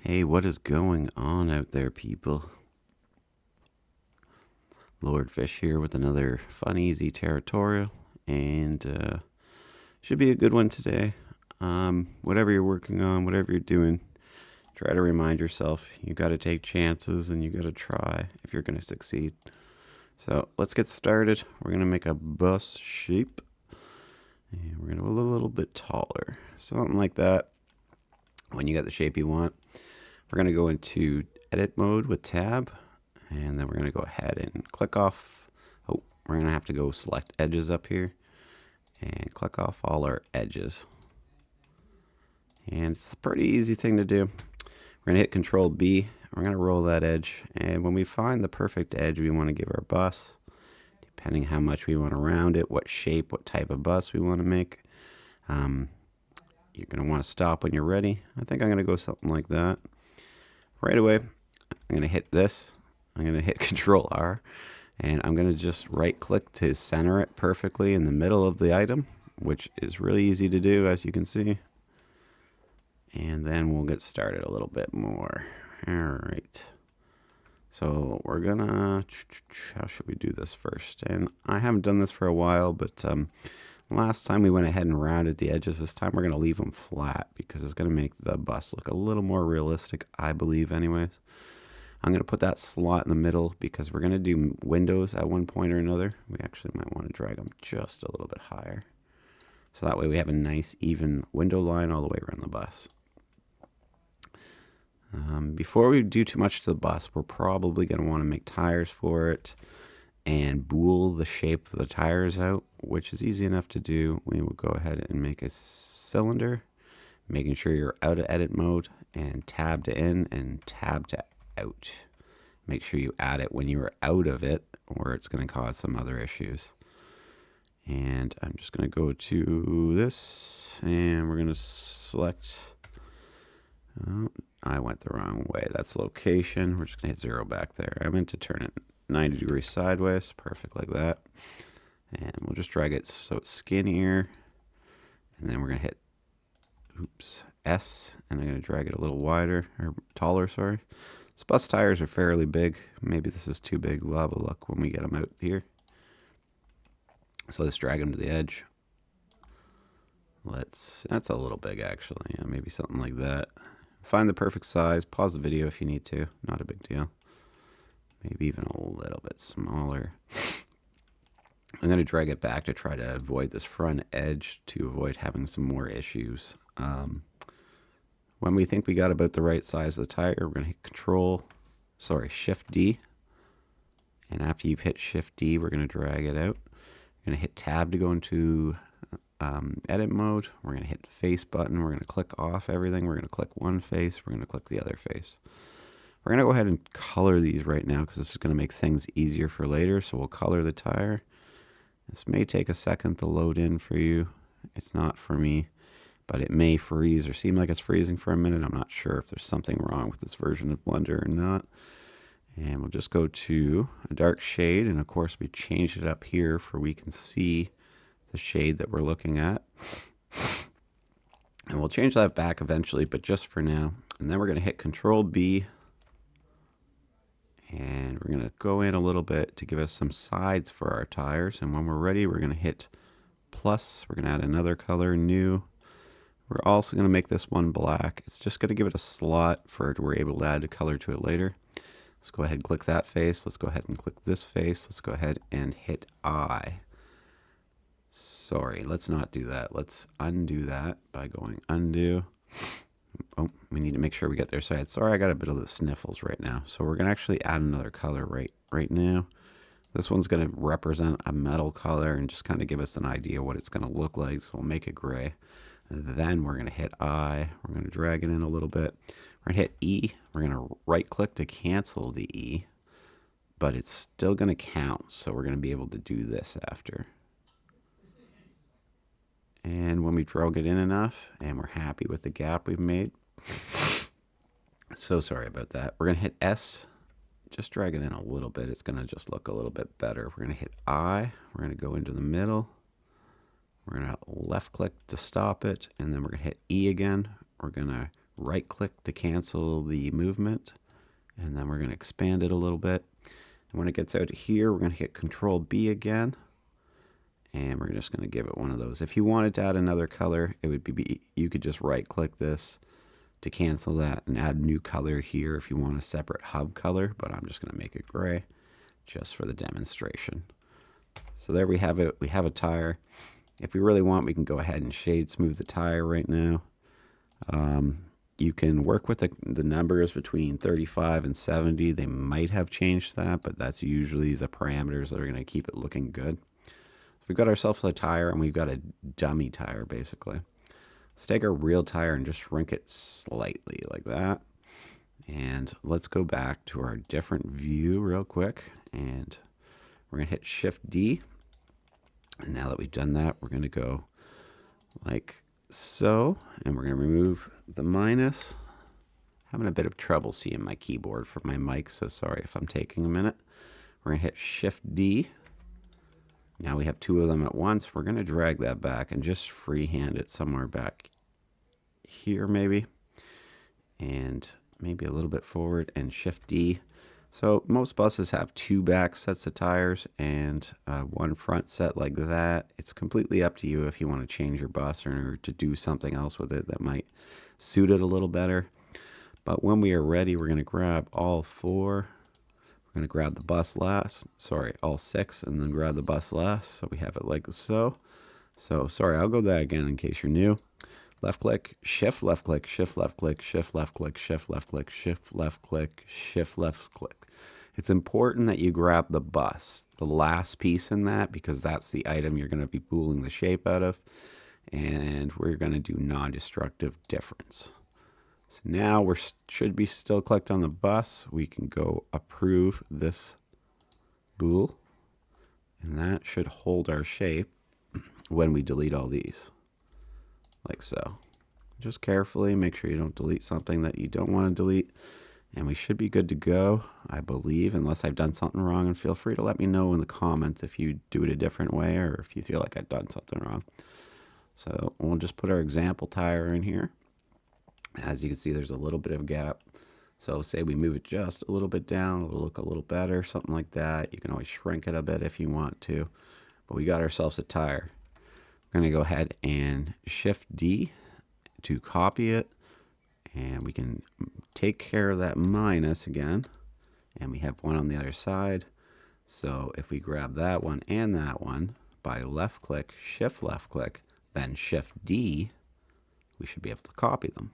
Hey, what is going on out there, people? Lordfish here with another fun, easy territorial, and should be a good one today. Whatever you're working on, whatever you're doing, try to remind yourself you got to take chances and you got to try if you're going to succeed. So let's get started. We're going to make a bus shape, and we're going to go a little bit taller, something like that. When you got the shape you want, we're going to go into edit mode with tab, and then we're going to go ahead and click off. Oh, we're going to have to go select edges up here and click off all our edges. And it's a pretty easy thing to do. We're going to hit Control B. We're going to roll that edge. And when we find the perfect edge we want to give our bus, depending how much we want to round it, what shape, what type of bus we want to make, you're going to want to stop when you're ready. I think I'm going to go something like that. Right away, I'm going to hit this. I'm going to hit Control R, and I'm going to just right click to center it perfectly in the middle of the item, which is really easy to do, as you can see. And then we'll get started a little bit more. All right. So we're gonna, how should we do this first? And I haven't done this for a while, but last time we went ahead and rounded the edges. This time we're gonna leave them flat because it's gonna make the bus look a little more realistic, I believe anyways. I'm going to put that slot in the middle because we're going to do windows at one point or another. We actually might want to drag them just a little bit higher. So that way we have a nice even window line all the way around the bus. Before we do too much to the bus, we're probably going to want to make tires for it and bool the shape of the tires out, which is easy enough to do. We will go ahead and make a cylinder, making sure you're out of edit mode, and tab to in and tab to out. Make sure you add it when you're out of it, or it's going to cause some other issues. And I'm just going to go to this, and we're going to select. Oh, I went the wrong way. That's location. We're just going to hit 0 back there. I meant to turn it 90 degrees sideways. Perfect, like that. And we'll just drag it so it's skinnier. And then we're going to hit S, and I'm going to drag it a little wider, or taller, sorry. These bus tires are fairly big. Maybe this is too big. We'll have a look when we get them out here. So let's drag them to the edge. That's a little big actually. Yeah, maybe something like that. Find the perfect size. Pause the video if you need to. Not a big deal. Maybe even a little bit smaller. I'm going to drag it back to try to avoid this front edge to avoid having some more issues. When we think we got about the right size of the tire, we're going to hit Shift D. And after you've hit Shift D, we're going to drag it out. We're going to hit Tab to go into edit mode. We're going to hit the face button. We're going to click off everything. We're going to click one face. We're going to click the other face. We're going to go ahead and color these right now because this is going to make things easier for later. So we'll color the tire. This may take a second to load in for you. It's not for me, but it may freeze or seem like it's freezing for a minute. I'm not sure if there's something wrong with this version of Blender or not. And we'll just go to a dark shade, and of course we changed it up here for we can see the shade that we're looking at. And we'll change that back eventually, but just for now. And then we're going to hit Control B, and we're going to go in a little bit to give us some sides for our tires. And when we're ready, we're going to hit plus. We're going to add another color, new. We're also going to make this one black. It's just going to give it a slot for it. We're able to add a color to it later. Let's go ahead and click that face. Let's go ahead and click this face. Let's go ahead and hit I. Sorry, let's not do that. Let's undo that by going undo. Oh, we need to make sure we get their side. Sorry, I got a bit of the sniffles right now. So we're going to actually add another color right now. This one's going to represent a metal color and just kind of give us an idea what it's going to look like. So we'll make it gray. Then we're going to hit I. We're going to drag it in a little bit. We're going to hit E. We're going to right click to cancel the E, but it's still going to count. So we're going to be able to do this after. And when we drag it in enough and we're happy with the gap we've made, so sorry about that. We're going to hit S. Just drag it in a little bit. It's going to just look a little bit better. We're going to hit I. We're going to go into the middle. We're going to left click to stop it, and then we're going to hit E again. We're going to right click to cancel the movement, and then we're going to expand it a little bit. And when it gets out here, we're going to hit Control B again, and we're just going to give it one of those. If you wanted to add another color, it would be, you could just right click this to cancel that and add new color here if you want a separate hub color, but I'm just going to make it gray just for the demonstration. So there we have it. We have a tire. If we really want, we can go ahead and shade smooth the tire right now. You can work with the numbers between 35 and 70. They might have changed that, but that's usually the parameters that are going to keep it looking good. So we've got ourselves a tire, and we've got a dummy tire basically. Let's take our real tire and just shrink it slightly like that. And let's go back to our different view real quick. And we're going to hit Shift D. And now that we've done that, we're going to go like so. And we're going to remove the minus. Having a bit of trouble seeing my keyboard for my mic, so sorry if I'm taking a minute. We're going to hit Shift D. Now we have two of them at once. We're going to drag that back and just freehand it somewhere back here maybe. And maybe a little bit forward and Shift D. So most buses have two back sets of tires and one front set like that. It's completely up to you if you want to change your bus or to do something else with it that might suit it a little better. But when we are ready, we're going to grab all four. We're going to grab the bus last, sorry, all six, and then grab the bus last. So we have it like so. So sorry, I'll go that again in case you're new. Left click, shift left click, shift left click, shift left click, shift left click, shift left click, shift left click. It's important that you grab the bus, the last piece in that, because that's the item you're going to be pulling the shape out of. And we're going to do non-destructive difference. So now we should be still clicked on the bus. We can go approve this bool, and that should hold our shape when we delete all these, like so. Just carefully make sure you don't delete something that you don't want to delete, and we should be good to go, I believe, unless I've done something wrong. And feel free to let me know in the comments if you do it a different way or if you feel like I've done something wrong. So we'll just put our example tire in here. As you can see, there's a little bit of a gap. So say we move it just a little bit down, it'll look a little better, something like that. You can always shrink it a bit if you want to. But we got ourselves a tire. We're going to go ahead and Shift D to copy it. And we can take care of that minus again. And we have one on the other side. So if we grab that one and that one by left click, shift left click, then Shift D, we should be able to copy them.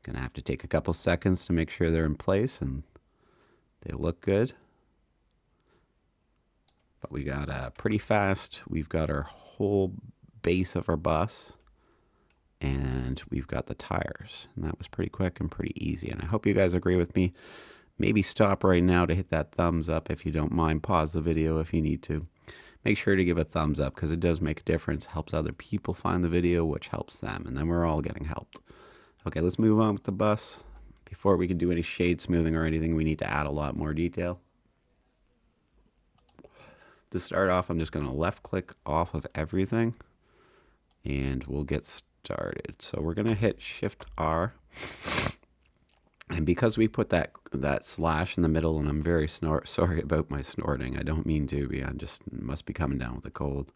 Gonna have to take a couple seconds to make sure they're in place and they look good. But we got pretty fast. We've got our whole base of our bus and we've got the tires. And that was pretty quick and pretty easy. And I hope you guys agree with me. Maybe stop right now to hit that thumbs up if you don't mind. Pause the video if you need to. Make sure to give a thumbs up because it does make a difference. It helps other people find the video, which helps them. And then we're all getting helped. Okay, let's move on with the bus. Before we can do any shade smoothing or anything, we need to add a lot more detail. To start off, I'm just going to left click off of everything and we'll get started. So we're going to hit Shift R. And because we put that slash in the middle, and I'm very sorry about my snorting. I don't mean to be. I just must be coming down with a cold.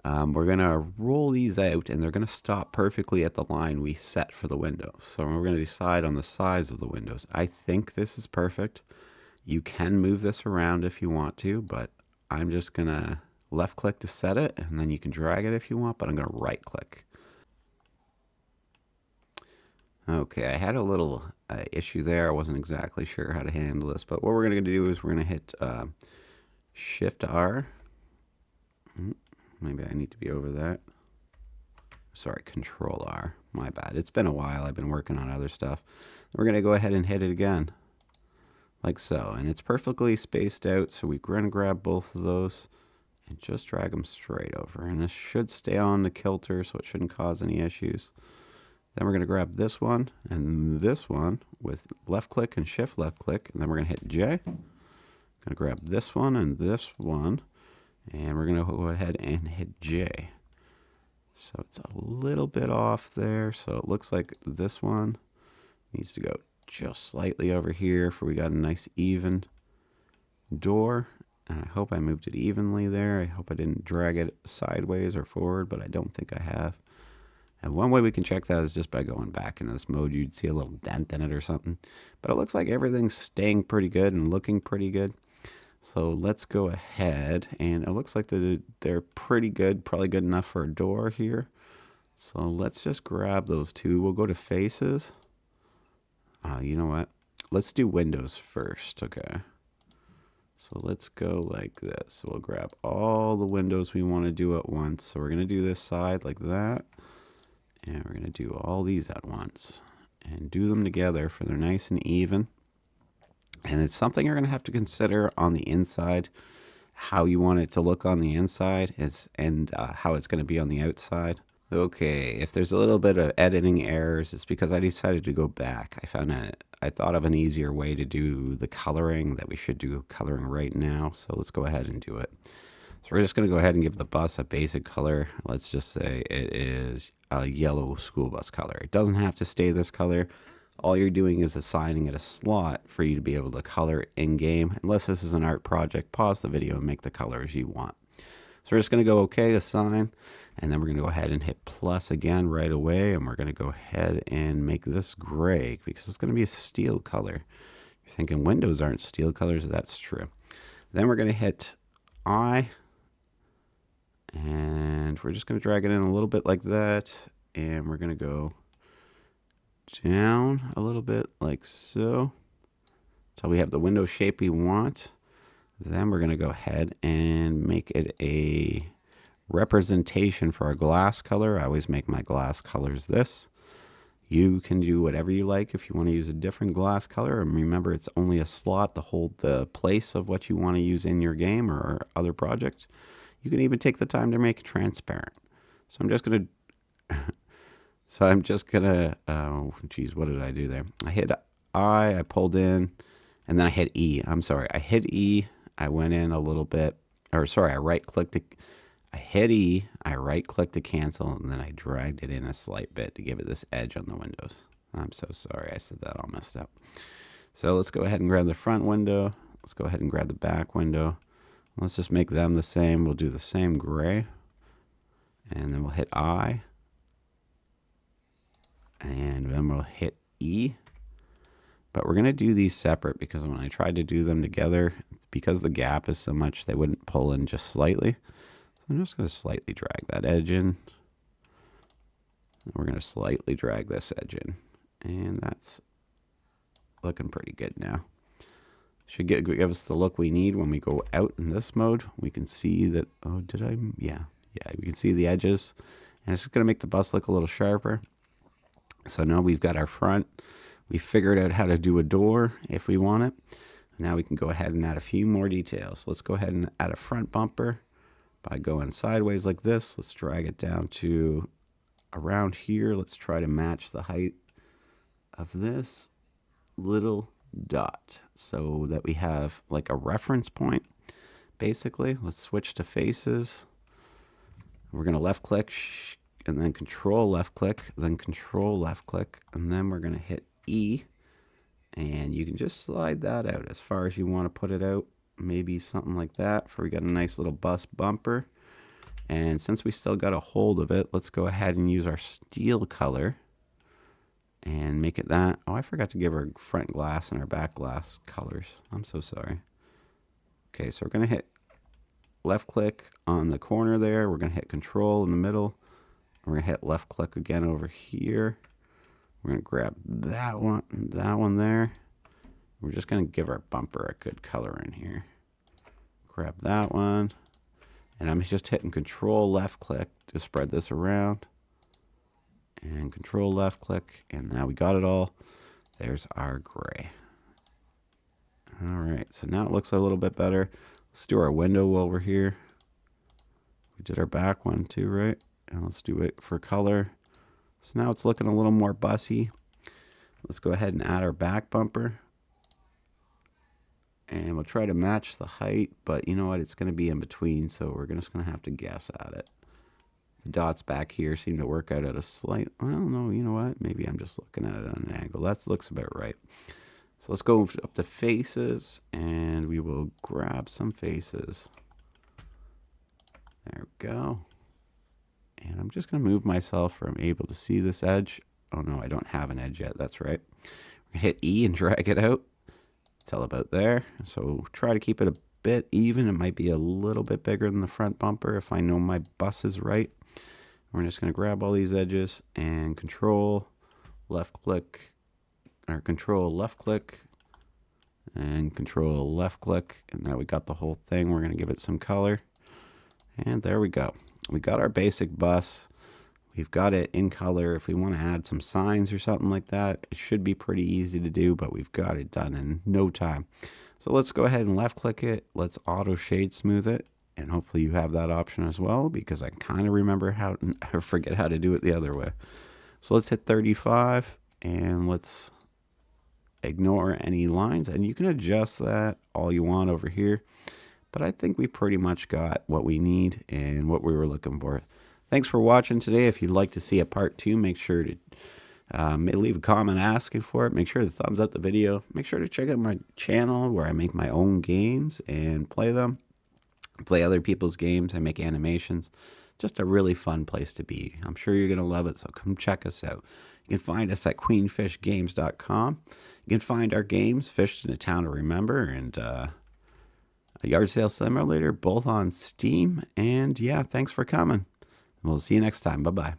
We're going to roll these out, and they're going to stop perfectly at the line we set for the window. So we're going to decide on the size of the windows. I think this is perfect. You can move this around if you want to, but I'm just going to left click to set it, and then you can drag it if you want, but I'm going to right click. Okay, I had a little issue there. I wasn't exactly sure how to handle this, but what we're going to do is we're going to hit Shift R. Maybe I need to be over that. Sorry, Control R. My bad. It's been a while. I've been working on other stuff. We're going to go ahead and hit it again, like so. And it's perfectly spaced out, so we're going to grab both of those and just drag them straight over. And this should stay on the kilter, so it shouldn't cause any issues. Then we're going to grab this one and this one with left click and shift left click. And then we're going to hit J. Going to grab this one and this one. And we're going to go ahead and hit J. So it's a little bit off there. So it looks like this one needs to go just slightly over here for we got a nice even door. And I hope I moved it evenly there. I hope I didn't drag it sideways or forward, but I don't think I have. And one way we can check that is just by going back into this mode. You'd see a little dent in it or something. But it looks like everything's staying pretty good and looking pretty good. So let's go ahead. And it looks like they're pretty good. Probably good enough for a door here. So let's just grab those two. We'll go to faces. You know what? Let's do windows first. Okay. So let's go like this. We'll grab all the windows we want to do at once. So we're going to do this side like that. And we're going to do all these at once and do them together for they're nice and even. And it's something you're going to have to consider on the inside, how you want it to look on the inside and how it's going to be on the outside. Okay, if there's a little bit of editing errors, it's because I decided to go back. I thought of an easier way to do the coloring that we should do coloring right now. So let's go ahead and do it. So we're just going to go ahead and give the bus a basic color. Let's just say it is a yellow school bus color. It doesn't have to stay this color. All you're doing is assigning it a slot for you to be able to color in game. Unless this is an art project, pause the video and make the colors you want. So we're just going to go OK, assign, and then we're going to go ahead and hit plus again right away, and we're going to go ahead and make this gray because it's going to be a steel color. You're thinking windows aren't steel colors. That's true. Then we're going to hit I, and we're just going to drag it in a little bit like that, and we're going to go down a little bit like so until we have the window shape we want. Then we're going to go ahead and make it a representation for our glass color. I always make my glass colors this. You can do whatever you like if you want to use a different glass color. And remember, it's only a slot to hold the place of what you want to use in your game or other project. You can even take the time to make it transparent. So I'm just going to, oh, geez, what did I do there? I hit I pulled in, and then I hit E. I'm sorry, I hit E. I went in a little bit, or sorry, I right-clicked it. I hit E, I right-clicked to cancel, and then I dragged it in a slight bit to give it this edge on the windows. I'm so sorry, I said that all messed up. So let's go ahead and grab the front window. Let's go ahead and grab the back window. Let's just make them the same. We'll do the same gray. And then we'll hit I. And then we'll hit E. But we're going to do these separate because when I tried to do them together, because the gap is so much, they wouldn't pull in just slightly. So I'm just going to slightly drag that edge in. And we're going to slightly drag this edge in. And that's looking pretty good now. Should give us the look we need when we go out in this mode. We can see that, oh, did I? Yeah, we can see the edges. And it's just going to make the bus look a little sharper. So now we've got our front. We figured out how to do a door if we want it. Now we can go ahead and add a few more details. Let's go ahead and add a front bumper by going sideways like this. Let's drag it down to around here. Let's try to match the height of this little dot so that we have like a reference point, basically. Let's switch to faces. We're going to left click and then control left click, then control left click, and then we're going to hit E, and you can just slide that out as far as you want to put it out. Maybe something like that for we got a nice little bus bumper. And since we still got a hold of it, let's go ahead and use our steel color and make it that. Oh, I forgot to give our front glass and our back glass colors. I'm so sorry. Okay, so we're going to hit left click on the corner there. We're going to hit control in the middle. We're going to hit left click again over here. We're going to grab that one there. We're just going to give our bumper a good color in here. Grab that one. And I'm just hitting control left click to spread this around. And control left click. And now we got it all. There's our gray. All right, so now it looks a little bit better. Let's do our window while we're here. We did our back one too, right? And let's do it for color. So now it's looking a little more bussy. Let's go ahead and add our back bumper. And we'll try to match the height, but you know what? It's going to be in between, so we're just going to have to guess at it. The dots back here seem to work out at a slight, well, no, you know what? Maybe I'm just looking at it on an angle. That looks about right. So let's go up to faces, and we will grab some faces. There we go. And I'm just going to move myself where I'm able to see this edge. Oh no, I don't have an edge yet. That's right. We're going to hit E and drag it out till about there. So try to keep it a bit even. It might be a little bit bigger than the front bumper if I know my bus is right. We're just going to grab all these edges and control left click, or control left click and control left click. And now we got the whole thing. We're going to give it some color. And there we go. We got our basic bus. We've got it in color. If we want to add some signs or something like that, it should be pretty easy to do, but we've got it done in no time. So let's go ahead and left click it. Let's auto shade smooth it. And hopefully you have that option as well, because I kind of remember how, I forget how to do it the other way. So let's hit 35 and let's ignore any lines, and you can adjust that all you want over here. But I think we pretty much got what we need and what we were looking for. Thanks for watching today. If you'd like to see a part 2, make sure to leave a comment asking for it. Make sure to thumbs up the video. Make sure to check out my channel where I make my own games and play them. Play other people's games. I make animations. Just a really fun place to be. I'm sure you're going to love it, so come check us out. You can find us at queenfishgames.com. You can find our games, Fished in a Town to Remember, and a Yard Sale Simulator, both on Steam. And yeah, thanks for coming. We'll see you next time. Bye-bye.